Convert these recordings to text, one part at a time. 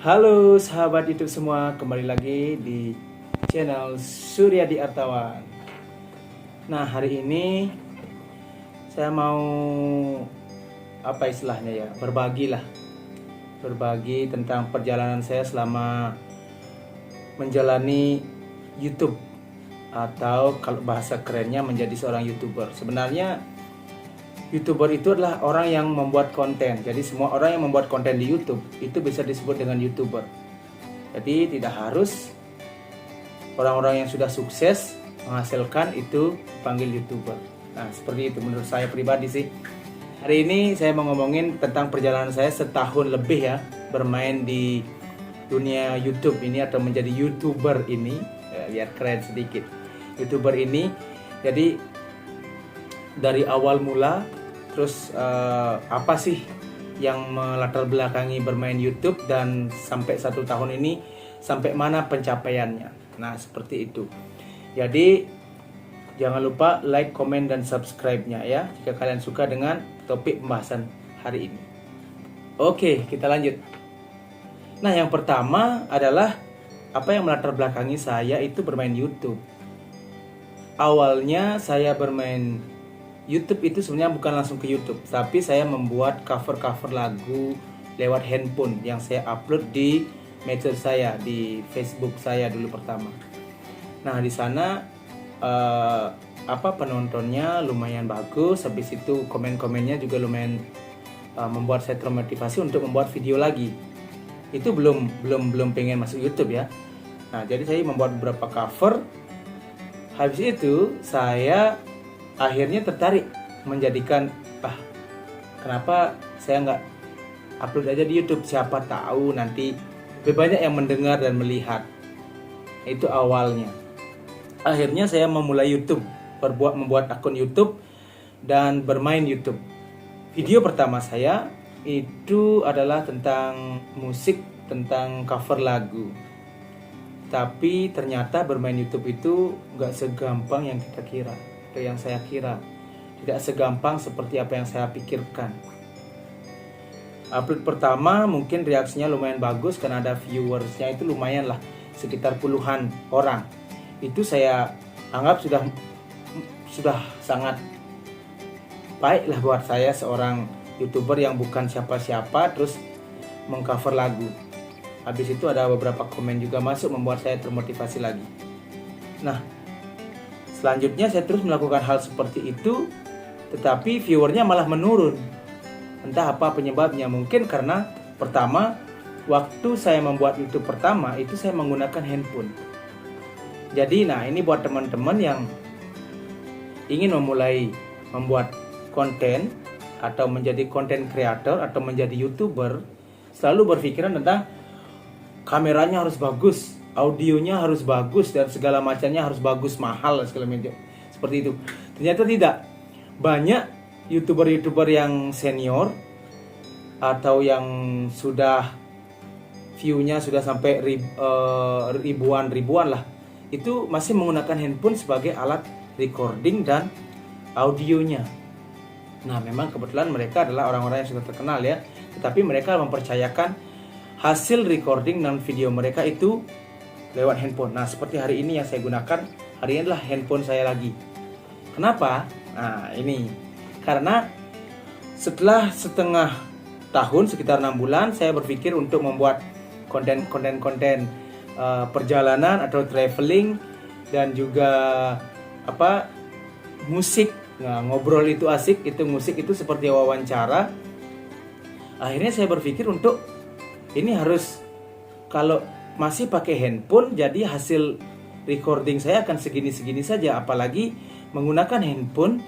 Halo sahabat YouTube semua, kembali lagi di channel Suryadi Artawan. Nah, hari ini saya mau apa istilahnya ya, berbagi tentang perjalanan saya selama menjalani YouTube, atau kalau bahasa kerennya menjadi seorang YouTuber. Sebenarnya YouTuber itu adalah orang yang membuat konten. Jadi semua orang yang membuat konten di YouTube itu bisa disebut dengan YouTuber. Jadi tidak harus orang-orang yang sudah sukses menghasilkan itu panggil YouTuber. Nah, seperti itu menurut saya pribadi sih. Hari ini saya mau ngomongin tentang perjalanan saya setahun lebih ya bermain di dunia YouTube ini atau menjadi YouTuber ini. Biar keren sedikit. YouTuber ini. Jadi dari awal mula, terus apa sih yang melatar belakangi bermain YouTube dan sampai 1 tahun ini, sampai mana pencapaiannya. Nah, seperti itu. Jadi jangan lupa like, komen, dan subscribe-nya ya jika kalian suka dengan topik pembahasan hari ini. Oke, kita lanjut. Nah, yang pertama adalah apa yang melatar belakangi saya itu bermain YouTube. Awalnya saya bermain YouTube itu sebenarnya bukan langsung ke YouTube, tapi saya membuat cover-cover lagu lewat handphone yang saya upload di medsos saya, di Facebook saya dulu pertama. Nah, di sana penontonnya lumayan bagus, habis itu komen-komennya juga lumayan membuat saya termotivasi untuk membuat video lagi. Itu belum pengen masuk YouTube ya. Nah, jadi saya membuat beberapa cover. Habis itu saya akhirnya tertarik menjadikan kenapa saya nggak upload aja di YouTube, siapa tahu nanti lebih banyak yang mendengar dan melihat. Itu awalnya. Akhirnya saya memulai YouTube, membuat akun YouTube dan bermain YouTube. Video pertama saya itu adalah tentang musik, tentang cover lagu. Tapi ternyata bermain YouTube itu nggak segampang yang kita kira, atau yang saya kira. Tidak segampang seperti apa yang saya pikirkan. Upload pertama mungkin reaksinya lumayan bagus karena ada viewersnya itu lumayan lah, sekitar puluhan orang. Itu saya anggap sudah sangat baik lah buat saya, seorang YouTuber yang bukan siapa-siapa terus mengcover lagu. Habis itu ada beberapa komen juga masuk membuat saya termotivasi lagi. Nah, selanjutnya saya terus melakukan hal seperti itu, tetapi viewernya malah menurun. Entah apa penyebabnya, mungkin karena pertama, waktu saya membuat YouTube pertama itu saya menggunakan handphone. Jadi ini buat teman-teman yang ingin memulai membuat konten atau menjadi content creator atau menjadi YouTuber, selalu berpikiran tentang kameranya harus bagus, audionya harus bagus, dan segala macamnya harus bagus, mahal segala macam. Seperti itu. Ternyata tidak. Banyak YouTuber yang senior atau yang sudah view-nya sudah sampai ribuan lah, itu masih menggunakan handphone sebagai alat recording dan audionya. Nah, memang kebetulan mereka adalah orang-orang yang sudah terkenal ya, tetapi mereka mempercayakan hasil recording dan video mereka itu lewat handphone. Nah, seperti hari ini yang saya gunakan, hari ini adalah handphone saya lagi. Kenapa? Nah, ini karena setelah setengah tahun, sekitar 6 bulan, saya berpikir untuk membuat konten perjalanan atau traveling dan juga musik. Nah, ngobrol itu asik, itu musik itu seperti wawancara. Akhirnya saya berpikir untuk ini harus, kalau masih pakai handphone, jadi hasil recording saya akan segini-segini saja, apalagi menggunakan handphone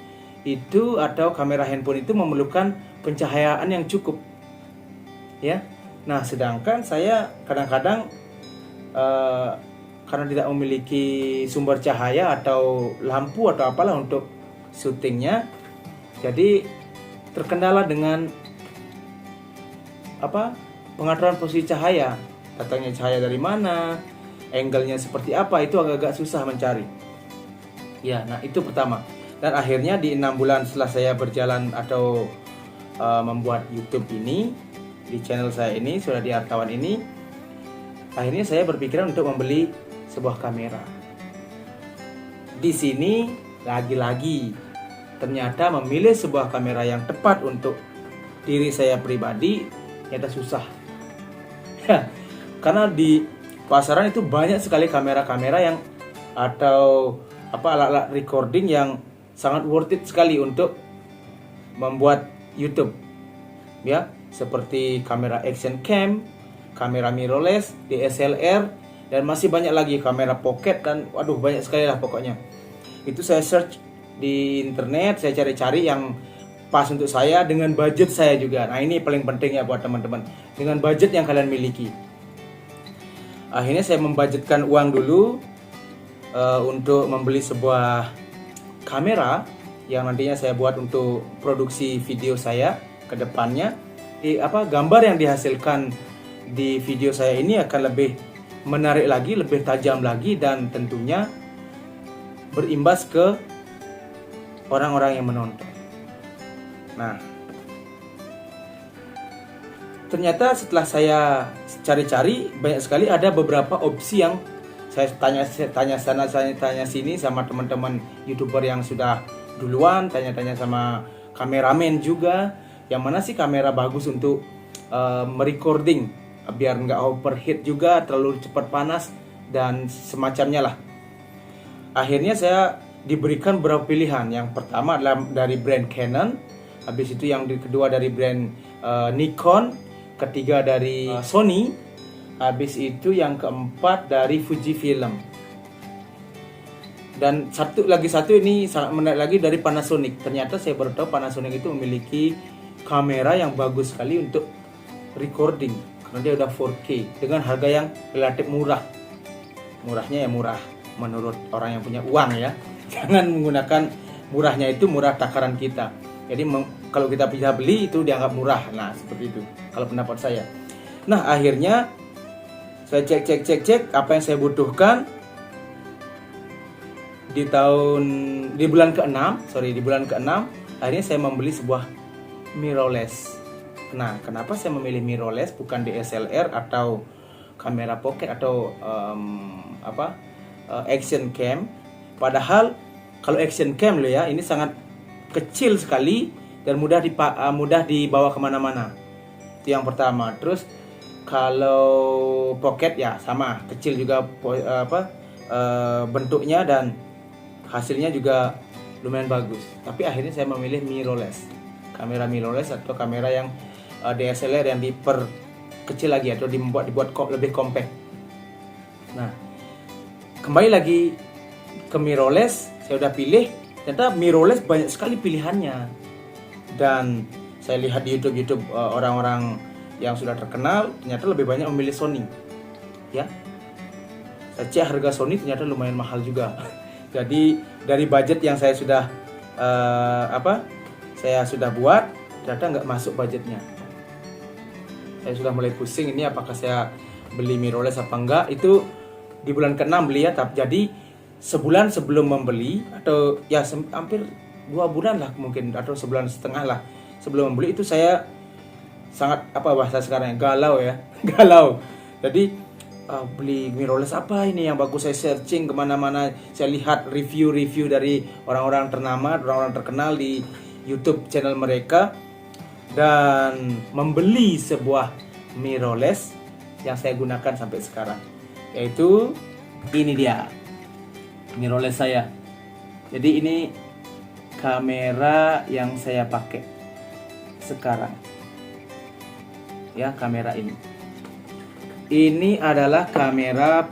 itu atau kamera handphone itu memerlukan pencahayaan yang cukup ya. Nah, sedangkan saya kadang-kadang karena tidak memiliki sumber cahaya atau lampu atau apalah untuk syutingnya, jadi terkendala dengan pengaturan posisi cahaya, datangnya cahaya dari mana, angle-nya seperti apa, itu agak-agak susah mencari. Ya, nah itu pertama. Dan akhirnya di 6 bulan setelah saya berjalan atau membuat YouTube ini, di channel saya ini, Suryadi Artawan ini, Akhirnya saya berpikiran untuk membeli sebuah kamera. Di sini lagi-lagi ternyata memilih sebuah kamera yang tepat untuk diri saya pribadi ternyata susah. Karena di pasaran itu banyak sekali kamera-kamera yang atau alat-alat recording yang sangat worth it sekali untuk membuat YouTube. Ya, seperti kamera action cam, kamera mirrorless, DSLR, dan masih banyak lagi kamera pocket dan waduh banyak sekali lah pokoknya. Itu saya search di internet, saya cari-cari yang pas untuk saya dengan budget saya juga. Nah, ini paling penting ya buat teman-teman, dengan budget yang kalian miliki. Akhirnya saya membudgetkan uang dulu untuk membeli sebuah kamera yang nantinya saya buat untuk produksi video saya ke depannya. Gambar yang dihasilkan di video saya ini akan lebih menarik lagi, lebih tajam lagi, dan tentunya berimbas ke orang-orang yang menonton. Nah, ternyata setelah saya cari-cari banyak sekali ada beberapa opsi yang saya tanya sana, saya tanya sini sama teman-teman YouTuber yang sudah duluan, tanya-tanya sama kameramen juga, yang mana sih kamera bagus untuk merecording biar nggak overheat juga, terlalu cepat panas dan semacamnya lah. Akhirnya saya diberikan beberapa pilihan. Yang pertama adalah dari brand Canon, habis itu yang kedua dari brand Nikon, ketiga dari Sony, habis itu yang keempat dari Fujifilm, dan satu ini sangat menarik lagi dari Panasonic. Ternyata saya baru tahu Panasonic itu memiliki kamera yang bagus sekali untuk recording karena dia udah 4K dengan harga yang relatif murah. Murahnya ya murah menurut orang yang punya uang ya. Jangan menggunakan murahnya itu murah takaran kita. Jadi kalau kita bisa beli itu dianggap murah. Nah, seperti itu kalau pendapat saya. Nah, akhirnya saya cek apa yang saya butuhkan. Di bulan ke-6 akhirnya saya membeli sebuah mirrorless. Nah, kenapa saya memilih mirrorless bukan DSLR atau kamera pocket atau action cam? Padahal kalau action cam loh ya, ini sangat kecil sekali dan mudah dibawa kemana-mana. Itu yang pertama. Terus kalau pocket ya sama, kecil juga bentuknya dan hasilnya juga lumayan bagus. Tapi akhirnya saya memilih mirrorless. Kamera mirrorless atau kamera yang DSLR yang diperkecil lagi atau dibuat lebih compact. Nah, kembali lagi ke mirrorless, saya udah pilih. Ternyata mirrorless banyak sekali pilihannya. Dan saya lihat di YouTube orang-orang yang sudah terkenal ternyata lebih banyak memilih Sony. Ya. Saya cek harga Sony ternyata lumayan mahal juga. Jadi dari budget yang saya sudah buat ternyata nggak masuk budgetnya. Saya sudah mulai pusing ini apakah saya beli mirrorless apa enggak. Itu di bulan ke-6 beli ya. Jadi sebulan sebelum membeli atau ya hampir 2 bulan lah mungkin atau sebulan setengah lah sebelum membeli itu saya sangat bahasa sekarang galau ya. Galau. Jadi beli mirrorless apa ini yang bagus, saya searching kemana-mana, saya lihat review dari orang-orang ternama, orang-orang terkenal di YouTube channel mereka, dan membeli sebuah mirrorless yang saya gunakan sampai sekarang, yaitu ini dia mirrorless saya. Jadi ini kamera yang saya pakai sekarang ya, kamera ini adalah kamera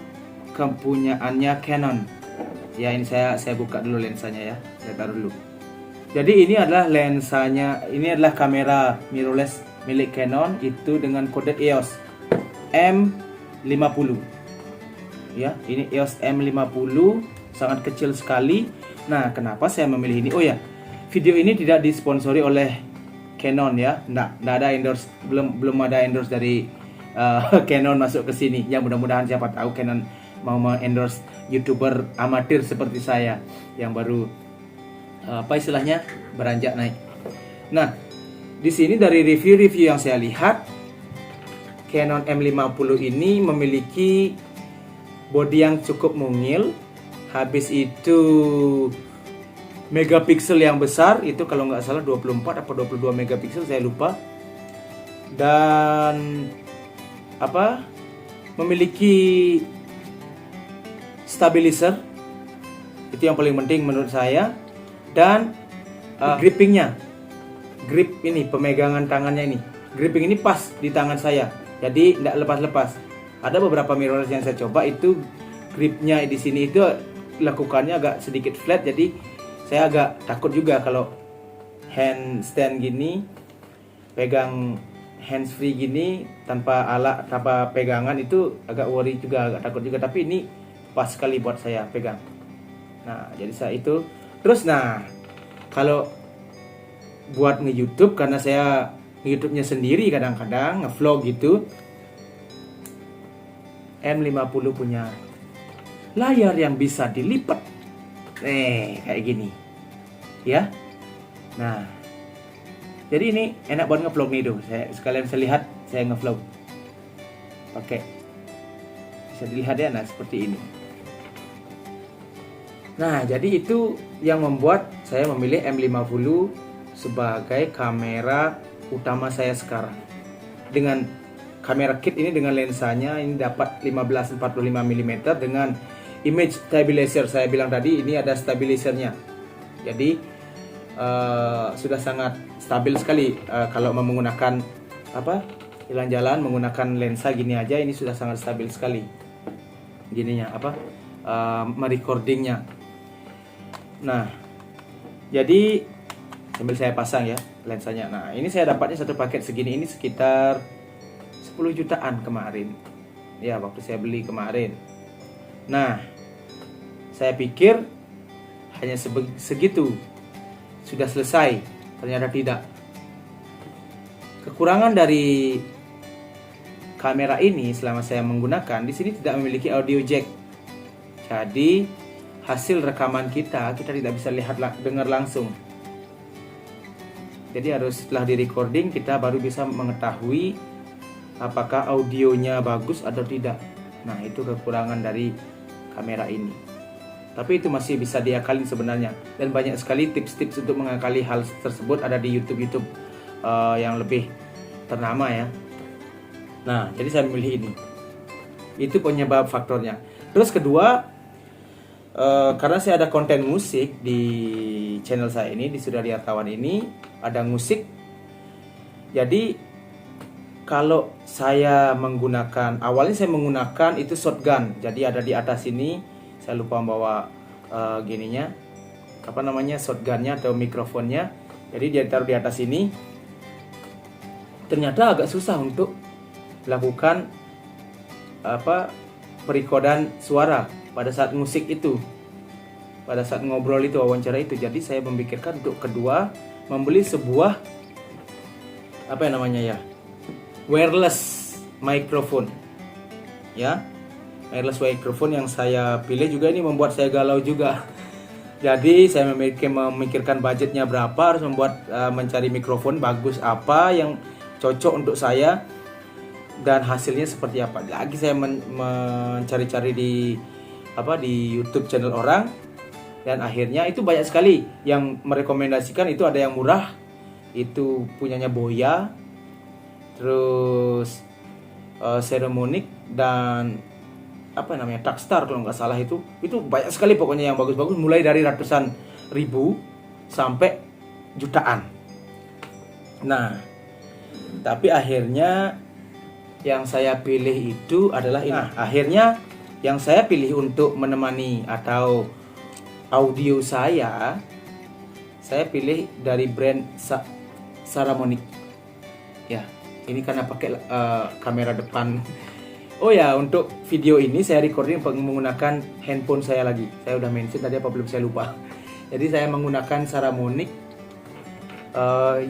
kepunyaannya Canon. Ya, ini saya buka dulu lensanya ya. Saya taruh dulu. Jadi ini adalah lensanya, ini adalah kamera mirrorless milik Canon itu dengan kode EOS M50. Ya, ini EOS M50, sangat kecil sekali. Nah, kenapa saya memilih ini? Oh ya, video ini tidak disponsori oleh Canon ya. Nggak ada endorse, belum ada endorse dari Canon masuk ke sini. Ya, mudah-mudahan siapa tahu Canon mau endorse YouTuber amatir seperti saya yang baru istilahnya beranjak naik. Nah, di sini dari review yang saya lihat, Canon M50 ini memiliki bodi yang cukup mungil. Habis itu megapiksel yang besar, itu kalau nggak salah 24 atau 22 megapiksel, saya lupa. Dan memiliki stabilizer, itu yang paling penting menurut saya. Dan grippingnya, grip ini, pemegangan tangannya ini, gripping ini pas di tangan saya, jadi tidak lepas-lepas. Ada beberapa mirrorless yang saya coba, itu gripnya di sini itu lakukannya agak sedikit flat, jadi saya agak takut juga kalau handstand gini, pegang hands free gini tanpa alat, tanpa pegangan, itu agak worry juga, agak takut juga. Tapi ini pas sekali buat saya pegang. Nah, jadi saya itu terus. Nah, kalau buat nge-YouTube, karena saya nge-YouTube-nya sendiri, kadang-kadang nge-vlog gitu, M50 punya layar yang bisa dilipat, kayak gini ya. Nah, jadi ini enak buat nge-vlog nih tuh. Sekalian bisa lihat saya nge-vlog pakai, bisa dilihat ya. Nah, seperti ini. Nah, jadi itu yang membuat saya memilih M50 sebagai kamera utama saya sekarang. Dengan kamera kit ini, dengan lensanya ini dapat 15-45 mm dengan image stabilizer. Saya bilang tadi ini ada stabilizernya. Jadi sudah sangat stabil sekali. Kalau menggunakan jalan-jalan menggunakan lensa gini aja, ini sudah sangat stabil sekali. Gininya merecordingnya. Nah, jadi sambil saya pasang ya lensanya. Nah, ini saya dapatnya satu paket segini, ini sekitar 10 jutaan kemarin. Ya, waktu saya beli kemarin. Nah, saya pikir hanya segitu sudah selesai. Ternyata tidak. Kekurangan dari kamera ini selama saya menggunakan, di sini tidak memiliki audio jack. Jadi hasil rekaman kita tidak bisa dengar langsung. Jadi harus setelah di recording kita baru bisa mengetahui apakah audionya bagus atau tidak. Nah, itu kekurangan dari kamera ini. Tapi itu masih bisa diakalin sebenarnya. Dan banyak sekali tips-tips untuk mengakali hal tersebut ada di YouTube yang lebih ternama ya. Nah, jadi saya memilih ini. Itu penyebab faktornya. Terus kedua, karena saya ada konten musik di channel saya ini, di Sudardi Artawan ini ada musik. Jadi kalau saya menggunakan, awalnya saya menggunakan itu shotgun. Jadi ada di atas ini, saya lupa membawa gininya, shotgunnya atau mikrofonnya. Jadi dia taruh di atas ini. Ternyata agak susah untuk melakukan perekodan suara pada saat musik itu, pada saat ngobrol itu, wawancara itu. Jadi saya memikirkan untuk kedua membeli sebuah wireless microphone ya. Wireless microphone yang saya pilih juga ini membuat saya galau juga. Jadi saya memikirkan budgetnya berapa, harus mencari mikrofon bagus apa yang cocok untuk saya, dan hasilnya seperti apa. Lagi saya mencari-cari di YouTube channel orang, dan akhirnya itu banyak sekali yang merekomendasikan. Itu ada yang murah, itu punyanya Boya, terus Ceremonic, dan Takstar kalau nggak salah. Itu banyak sekali pokoknya yang bagus-bagus, mulai dari ratusan ribu sampai jutaan. Nah, tapi akhirnya yang saya pilih itu adalah ini. Nah, akhirnya yang saya pilih untuk menemani atau audio saya pilih dari brand Saramonic. Ya, ini karena pakai kamera depan. Oh ya, untuk video ini saya recording menggunakan handphone saya lagi. Saya udah mention tadi apa belum, saya lupa. Jadi saya menggunakan Saramonic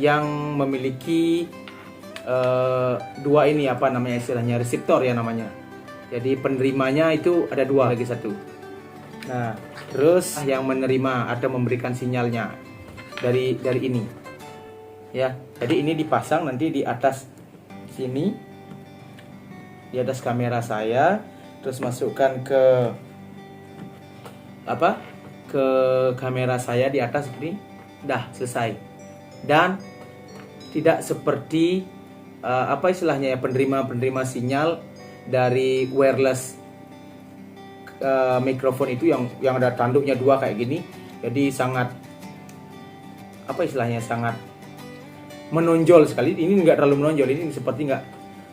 yang memiliki dua ini istilahnya reseptor ya namanya. Jadi penerimanya itu ada dua, lagi satu. Nah, terus yang menerima atau memberikan sinyalnya dari ini. Ya, jadi ini dipasang nanti di atas sini. di atas kamera saya, terus masukkan ke ke kamera saya di atas seperti dah selesai. Dan tidak seperti istilahnya ya, penerima sinyal dari wireless mikrofon itu yang ada tanduknya dua kayak gini. Jadi sangat sangat menonjol sekali. Ini nggak terlalu menonjol, ini seperti nggak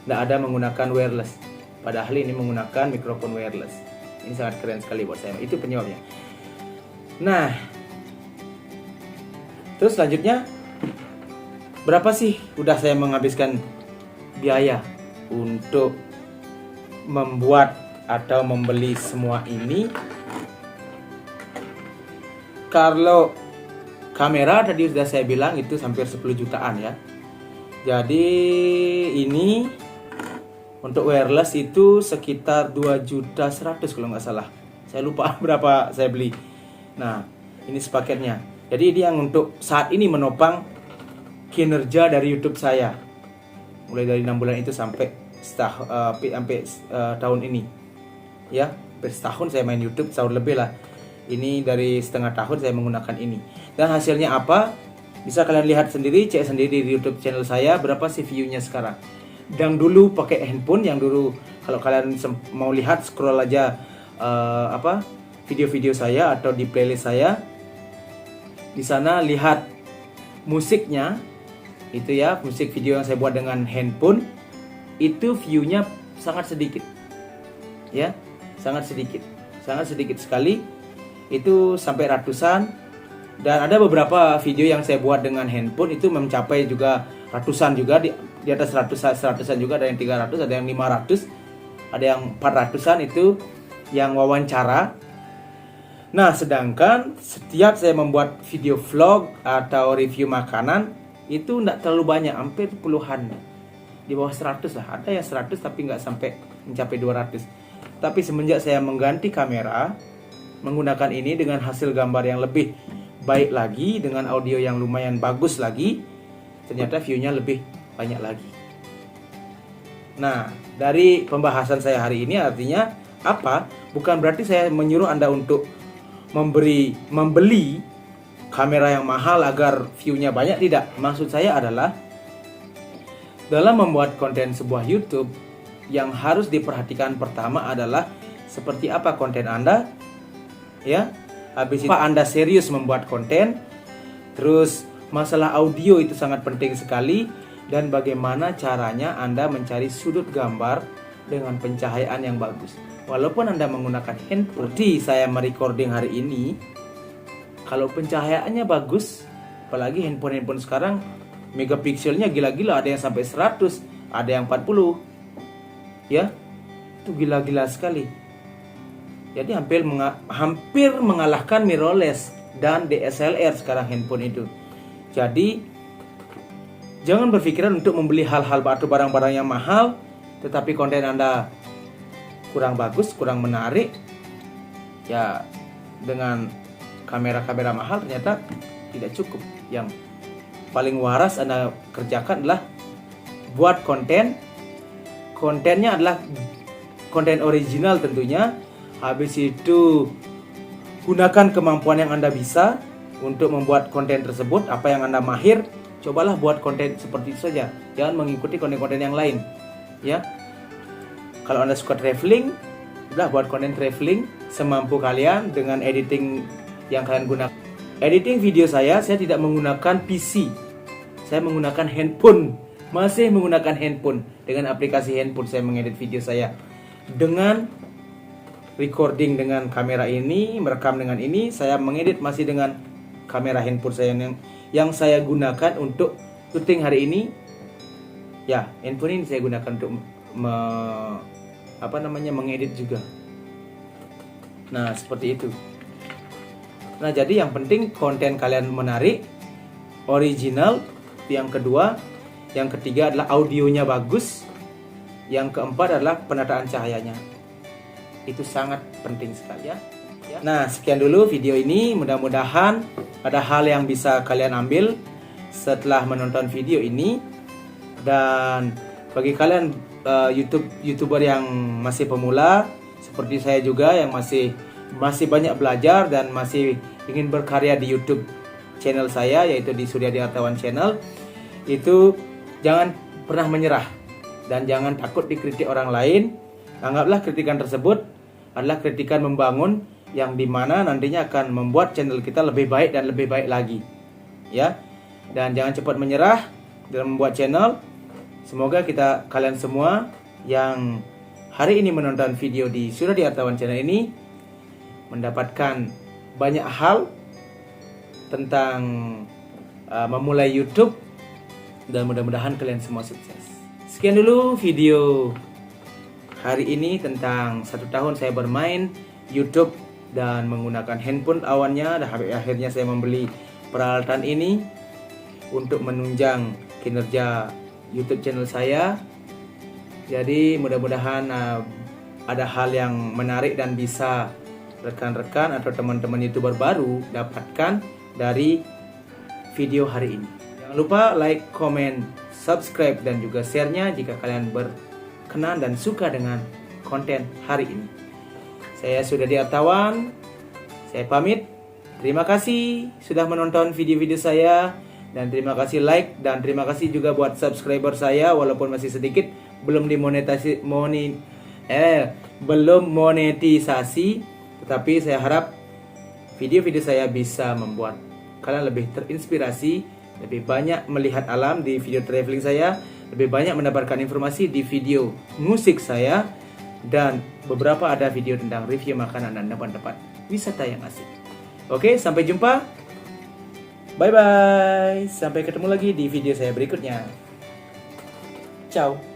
ada menggunakan wireless. Padahal ini menggunakan mikrofon wireless. Ini sangat keren sekali buat saya. Itu penyebabnya. Nah, terus selanjutnya, berapa sih udah saya menghabiskan biaya untuk membuat atau membeli semua ini? Kalau kamera tadi sudah saya bilang itu hampir 10 jutaan ya. Jadi ini untuk wireless itu sekitar 2.100.000 kalau nggak salah. Saya lupa berapa saya beli. Nah, ini sepaketnya. Jadi ini yang untuk saat ini menopang kinerja dari YouTube saya. Mulai dari 6 bulan itu sampai tahun ini. Ya, hampir setahun saya main YouTube, setahun lebih lah. Ini dari setengah tahun saya menggunakan ini. Dan hasilnya apa? Bisa kalian lihat sendiri, cek sendiri di YouTube channel saya berapa sih view-nya sekarang. Dan dulu pakai handphone, yang dulu kalau kalian mau lihat, scroll aja video-video saya atau di playlist saya. Di sana lihat musiknya itu ya, musik video yang saya buat dengan handphone itu view-nya sangat sedikit. Ya, sangat sedikit sekali. Itu sampai ratusan. Dan ada beberapa video yang saya buat dengan handphone itu mencapai juga ratusan juga, di atas seratusan juga, ada yang 300, ada yang 500, ada yang 400-an itu yang wawancara. Nah, sedangkan setiap saya membuat video vlog atau review makanan itu tidak terlalu banyak, hampir puluhan, di bawah 100 lah. Ada yang 100 tapi nggak sampai mencapai 200. Tapi semenjak saya mengganti kamera menggunakan ini dengan hasil gambar yang lebih baik lagi, dengan audio yang lumayan bagus lagi, ternyata view-nya lebih banyak lagi. Nah, dari pembahasan saya hari ini artinya apa? Bukan berarti saya menyuruh Anda untuk membeli kamera yang mahal agar view-nya banyak, tidak. Maksud saya adalah dalam membuat konten sebuah YouTube, yang harus diperhatikan pertama adalah seperti apa konten Anda. Ya, habis itu Anda serius membuat konten. Terus masalah audio itu sangat penting sekali, dan bagaimana caranya Anda mencari sudut gambar dengan pencahayaan yang bagus. Walaupun Anda menggunakan handphone, seperti saya merecording hari ini, kalau pencahayaannya bagus, apalagi handphone sekarang megapikselnya gila-gila, ada yang sampai 100, ada yang 40. Ya, itu gila-gila sekali. Jadi hampir mengalahkan mirrorless dan DSLR sekarang handphone itu. Jadi jangan berpikiran untuk membeli hal-hal atau barang-barang yang mahal, tetapi konten Anda kurang bagus, kurang menarik. Ya, dengan kamera-kamera mahal ternyata tidak cukup. Yang paling waras Anda kerjakan adalah buat kontennya adalah konten original tentunya. Habis itu gunakan kemampuan yang Anda bisa untuk membuat konten tersebut. Apa yang Anda mahir, cobalah buat konten seperti itu saja. Jangan mengikuti konten-konten yang lain. Ya, kalau Anda suka traveling, udah buat konten traveling semampu kalian dengan editing yang kalian gunakan. Editing video saya tidak menggunakan PC. Saya menggunakan handphone. Masih menggunakan handphone. Dengan aplikasi handphone saya mengedit video saya. Dengan recording dengan kamera ini, merekam dengan ini, saya mengedit masih dengan kamera handphone saya yang saya gunakan untuk syuting hari ini. Ya, handphone ini saya gunakan untuk mengedit juga. Nah, seperti itu. Nah, jadi yang penting konten kalian menarik, original. Yang kedua, yang ketiga adalah audionya bagus. Yang keempat adalah penataan cahayanya. Itu sangat penting sekali ya. Nah, sekian dulu video ini. Mudah-mudahan ada hal yang bisa kalian ambil setelah menonton video ini. Dan bagi kalian YouTuber yang masih pemula seperti saya juga yang masih banyak belajar dan masih ingin berkarya di YouTube channel saya, yaitu di Suryadi Artawan Channel, itu jangan pernah menyerah dan jangan takut dikritik orang lain. Anggaplah kritikan tersebut adalah kritikan membangun yang dimana nantinya akan membuat channel kita lebih baik dan lebih baik lagi, ya. Dan jangan cepat menyerah dalam membuat channel. Semoga kalian semua yang hari ini menonton video di Suryadi Artawan Channel ini mendapatkan banyak hal tentang memulai YouTube, dan mudah-mudahan kalian semua sukses. Sekian dulu video hari ini tentang 1 tahun saya bermain YouTube dan menggunakan handphone awalnya, dan akhirnya saya membeli peralatan ini untuk menunjang kinerja YouTube channel saya. Jadi mudah-mudahan ada hal yang menarik dan bisa rekan-rekan atau teman-teman YouTuber baru dapatkan dari video hari ini. Jangan lupa like, comment, subscribe, dan juga share-nya jika kalian berkenan dan suka dengan konten hari ini. Saya Suryadi Artawan, saya pamit. Terima kasih sudah menonton video-video saya, dan terima kasih like, dan terima kasih juga buat subscriber saya walaupun masih sedikit, belum monetisasi, tetapi saya harap video-video saya bisa membuat kalian lebih terinspirasi, lebih banyak melihat alam di video traveling saya, lebih banyak mendapatkan informasi di video musik saya, dan beberapa ada video tentang review makanan dan tempat-tempat wisata yang asik. Oke, sampai jumpa. Bye bye. Sampai ketemu lagi di video saya berikutnya. Ciao.